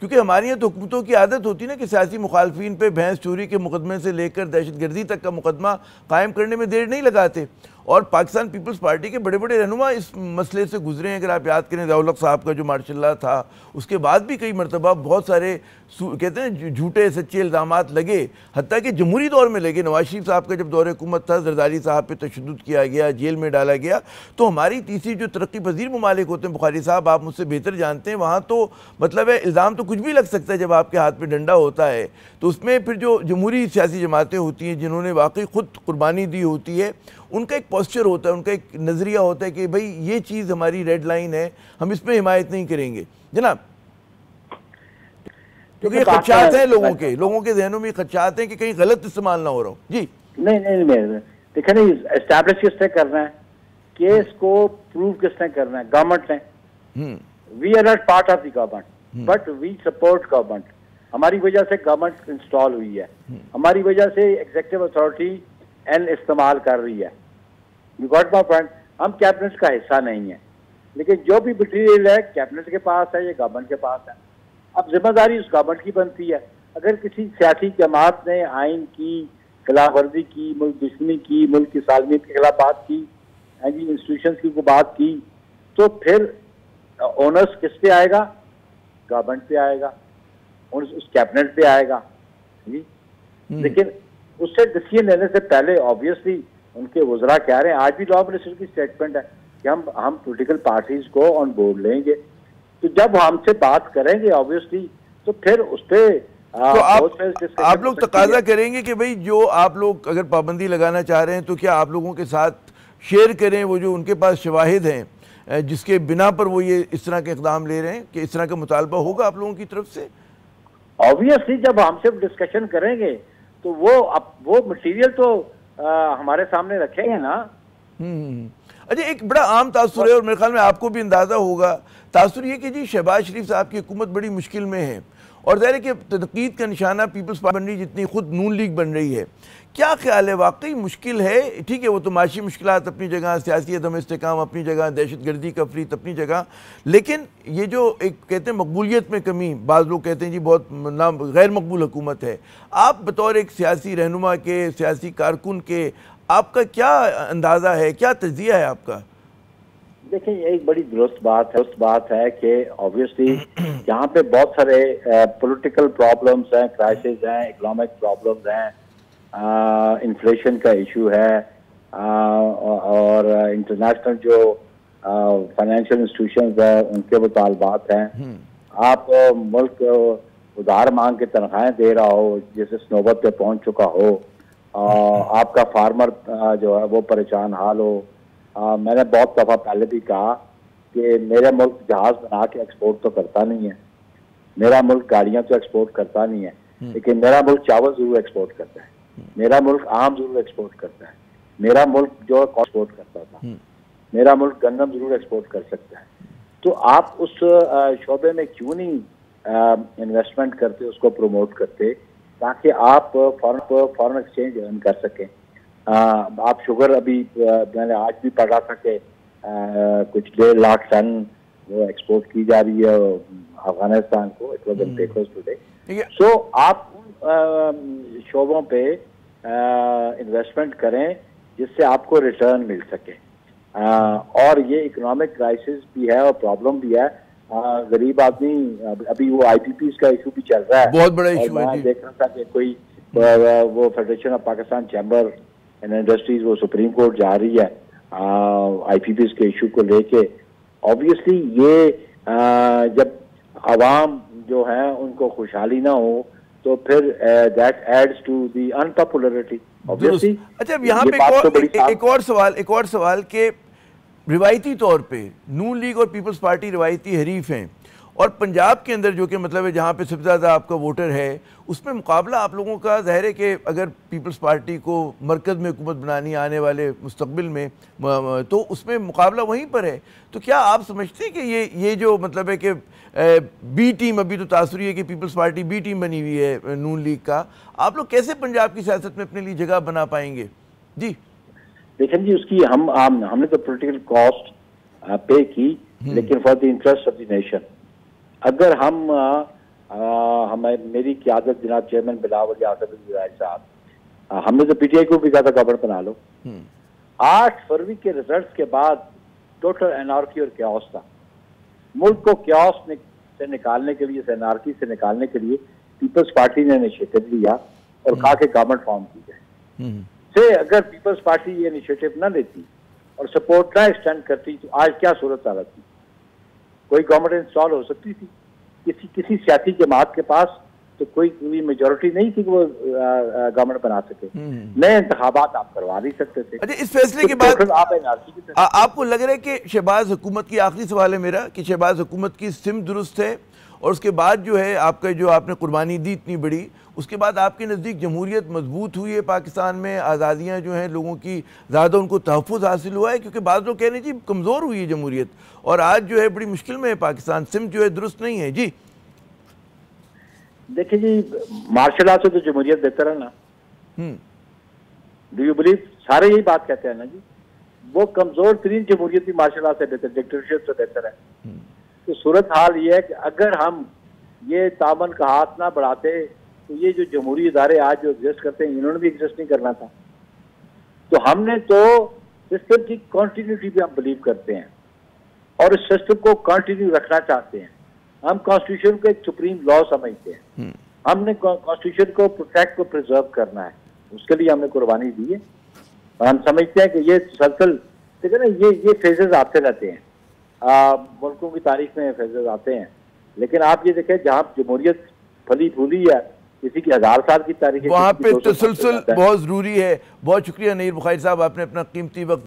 क्योंकि हमारे यहाँ तो हुकूमतों की आदत होती है ना कि सियासी मुखालफिन पे भैंस चोरी के मुकदमे से लेकर दहशत गर्दी तक का मुकदमा कायम करने में देर नहीं लगाते। और पाकिस्तान पीपल्स पार्टी के बड़े बड़े रहनुमा इस मसले से गुजरे हैं। अगर आप याद करें ज़ियाउल हक साहब का जो मार्शल था, उसके बाद भी कई मरतबा बहुत सारे कहते हैं झूठे सच्चे इल्ज़ामात लगे, हत्ता कि जमहूरी दौर में लगे। नवाज शरीफ साहब का जब दौर हुकूमत था, जरदारी साहब पे तशद्दुद किया गया, जेल में डाला गया। तो हमारी तीसरी जो तरक्की पजीर ममालिक होते हैं, बुखारी साहब आप मुझसे बेहतर जानते हैं, वहाँ तो मतलब है इल्ज़ाम तो कुछ भी लग सकता है जब आपके हाथ में डंडा होता है। तो उसमें फिर जो जमहूरी सियासी जमातें होती हैं जिन्होंने वाकई खुद कुर्बानी दी होती है, उनका एक पोस्चर होता है, उनका एक नज़रिया होता है कि भाई ये चीज़ हमारी रेड लाइन है, हम इसमें हिमायत नहीं करेंगे जनाब। क्योंकि ये खदशात हैं लोगों के जहनों में खदशात हैं कि कहीं गलत इस्तेमाल ना हो रहा हो। जी नहीं देखा नहीं, एस्टैब्लिश किसने करना है, केस को प्रूव किसने करना है, गवर्नमेंट ने। We are not part of the government but we support government. हमारी वजह से गवर्नमेंट इंस्टॉल हुई है, हमारी वजह से एग्जीक्यूटिव अथॉरिटी एन इस्तेमाल कर रही है। You got my point. हम कैबिनेट का हिस्सा नहीं है, लेकिन जो भी मटीरियल है कैबिनेट के पास है, ये गवर्नमेंट के पास है। अब जिम्मेदारी उस गवर्नमेंट की बनती है। अगर किसी सियासी जमात ने आइन की खिलाफ वर्जी की, मुल्क दुश्मनी की, मुल्क की सालमियत के खिलाफ बात की, इंस्टीट्यूशन की बात की, तो फिर ओनर्स किस पे आएगा, गवर्नमेंट पे आएगा, उस कैबिनेट पे आएगा जी। लेकिन उससे डिसीजन लेने से पहले ऑब्वियसली उनके वज़रा कह रहे हैं, आज भी लॉ मिनिस्टर की स्टेटमेंट है कि हम पॉलिटिकल पार्टीज को ऑन बोर्ड लेंगे। तो जब हमसे बात करेंगे ऑब्वियसली तो फिर उस पर तो आप लोग तकाजा करेंगे कि भाई जो आप लोग अगर पाबंदी लगाना चाह रहे हैं तो क्या आप लोगों के साथ शेयर करें वो जो उनके पास शवाहिद हैं जिसके बिना पर वो ये इस तरह के इक़दाम ले रहे हैं, कि इस तरह का मुतालबा होगा आप लोगों की तरफ से? ऑब्वियसली जब हमसे डिस्कशन करेंगे तो वो मटीरियल तो हमारे सामने रखेंगे ना। अच्छा, एक बड़ा आम तासुर है और मेरे ख्याल में आपको भी अंदाज़ा होगा, तासुर ये कि जी शहबाज शरीफ साहब की हुकूमत बड़ी मुश्किल में है और ज़ाहिर है कि तनकीद का निशाना पीपल्स पार्टी बन रही जितनी खुद नून लीग बन रही है। क्या ख्याल है, वाकई मुश्किल है? ठीक है, वो तो माशी मुश्किलात अपनी जगह, सियासी अदम इस्तेकाम अपनी जगह, दहशत गर्दी का अफरीत अपनी जगह, लेकिन ये जो एक कहते हैं मकबूलियत में कमी, बाज़ लोग कहते हैं जी बहुत ना गैर मकबूल हुकूमत है। आप बतौर एक सियासी रहनुमा के, सियासी कारकुन के, आपका क्या अंदाज़ा है, क्या तज्जिया है आपका? देखिए, ये एक बड़ी दुरुस्त बात है कि ऑब्वियसली यहाँ पे बहुत सारे पॉलिटिकल प्रॉब्लम्स हैं, क्राइसिस हैं, इकोनॉमिक प्रॉब्लम्स हैं, इन्फ्लेशन का इशू है और इंटरनेशनल जो फाइनेंशियल इंस्टीट्यूशंस है उनके मुतालबात हैं। आप मुल्क उधार मांग के तनख्वाहें दे रहा हो जिससे नौबत पे पहुंच चुका हो, आपका फार्मर जो है वो परेशान हाल हो। मैंने बहुत दफ़ा पहले भी कहा कि मेरा मुल्क जहाज बना के एक्सपोर्ट तो करता नहीं है, मेरा मुल्क गाड़ियां तो एक्सपोर्ट करता नहीं है, लेकिन मेरा मुल्क चावल जरूर एक्सपोर्ट करता है, मेरा मुल्क आम जरूर एक्सपोर्ट करता है, मेरा मुल्क जो एक्सपोर्ट करता था, मेरा मुल्क गंदम जरूर एक्सपोर्ट कर सकता है। तो आप उस शोबे में क्यों नहीं इन्वेस्टमेंट करते, उसको प्रमोट करते, ताकि आप फॉरेन एक्सचेंज अर्न कर सकें। आप शुगर अभी मैंने आज भी पढ़ा था कि कुछ 1.5 लाख टन वो एक्सपोर्ट की जा रही है अफगानिस्तान को, it was in papers today. So आप उन शोबों पे इन्वेस्टमेंट करें जिससे आपको रिटर्न मिल सके। और ये इकोनॉमिक क्राइसिस भी है और प्रॉब्लम भी है। गरीब आदमी, अभी वो IPPs का इशू भी चल रहा है, बहुत बड़ा इशू है। देख रहा था कि कोई वो federation of Pakistan chamber and industries वो सुप्रीम कोर्ट जा रही है IPPs के इशू को लेके। ऑब्वियसली ये जब आवाम जो है उनको खुशहाली ना हो तो फिर that adds to the unpopularity obviously. अच्छा, अब यहाँ पे एक और सवाल के रिवायती तौर पे नून लीग और पीपल्स पार्टी रिवायती हरीफ हैं और पंजाब के अंदर जो कि मतलब है जहाँ पे सबसे ज़्यादा आपका वोटर है, उसमें मुकाबला आप लोगों का ज़ाहिर है कि अगर पीपल्स पार्टी को मरकज़ में हुकूमत बनानी आने वाले मुस्तकबिल में तो उसमें मुकाबला वहीं पर है। तो क्या आप समझते हैं कि ये जो मतलब है कि बी टीम, अभी तो तासुरी है कि पीपल्स पार्टी बी टीम बनी हुई है नून लीग का, आप लोग कैसे पंजाब की सियासत में अपने लिए जगह बना पाएंगे? जी देखें जी, उसकी हमने तो पॉलिटिकल कॉस्ट पे की, लेकिन for the interest of the nation. अगर हम हमें मेरी क़यादत जनाब चेयरमैन बिलावल आसद साहब, हमने तो पीटीआई को भी कहा था गवर्नमेंट बना लो। 8 फरवरी के रिजल्ट के बाद टोटल एनार्की और क्याओस था। मुल्क को क्याओस से निकालने के लिए, एनार्की से निकालने के लिए पीपल्स पार्टी ने इनिशिएटिव लिया और कहा कि गवर्नमेंट फॉर्म की जाए। से अगर पीपल्स पार्टी ये इनिशिएटिव न लेती और सपोर्ट ना एक्सटेंड करती तो आज क्या सूरत हालत थी? कोई गवर्नमेंट इंस्टॉल हो सकती थी? किसी सियासी जमात के पास तो कोई मेजोरिटी नहीं थी कि वो गवर्नमेंट बना सके। नए इंतखाबात आप करवा नहीं सकते थे। अच्छा, इस फैसले के बाद आपको लग रहा है कि शहबाज हुकूमत की, आखिरी सवाल है मेरा, कि शहबाज हुकूमत की सिमत दुरुस्त है और उसके बाद जो है आपका जो आपने कुर्बानी दी इतनी बड़ी, उसके बाद आपके नज़दीक जमहूरियत मजबूत हुई है पाकिस्तान में? आज़ादियाँ जो हैं लोगों की ज़्यादा उनको तहफ़्फ़ुज़ हासिल हुआ है? क्योंकि बाद लोग कह रहे हैं जी कमज़ोर हुई है जमहूरियत और आज जो है बड़ी मुश्किल में है पाकिस्तान, सिमत जो है दुरुस्त नहीं है। जी देखिए जी, मार्शल आर्ट से तो जमहूरियत बेहतर है ना। Do you believe? सारे यही बात कहते हैं ना जी, वो कमजोर तरीन जमहूरियत भी मार्शल आर्ट से बेहतर, डिक्टेटरशिप से बेहतर है। तो सूरत हाल ये है कि अगर हम ये तामन का हाथ ना बढ़ाते तो ये जो जमहूरी इदारे आज जो एग्जिस्ट करते हैं इन्होंने भी एग्जिस्ट नहीं करना था। तो हमने तो सिस्टम की कॉन्टिन्यूटी भी हम बिलीव करते हैं और इस सिस्टम को कंटिन्यू रखना चाहते हैं। हम कॉन्स्टिट्यूशन को एक सुप्रीम लॉ समझते हैं। हमने कॉन्स्टिट्यूशन को प्रोटेक्ट को प्रिजर्व करना है, उसके लिए हमने कुर्बानी दी है और हम समझते हैं कि ये सलसल ठीक है ना, ये फेजेस आते रहते हैं, मुल्कों की तारीख में फेजेस आते हैं। लेकिन आप ये देखें जहाँ जमहूरियत फली फूली है, किसी की 1000 साल की तारीख, वहाँ पे तसलसल बहुत जरूरी है। बहुत शुक्रिया नईर बुखारी साहब, आपने अपना कीमती वक्त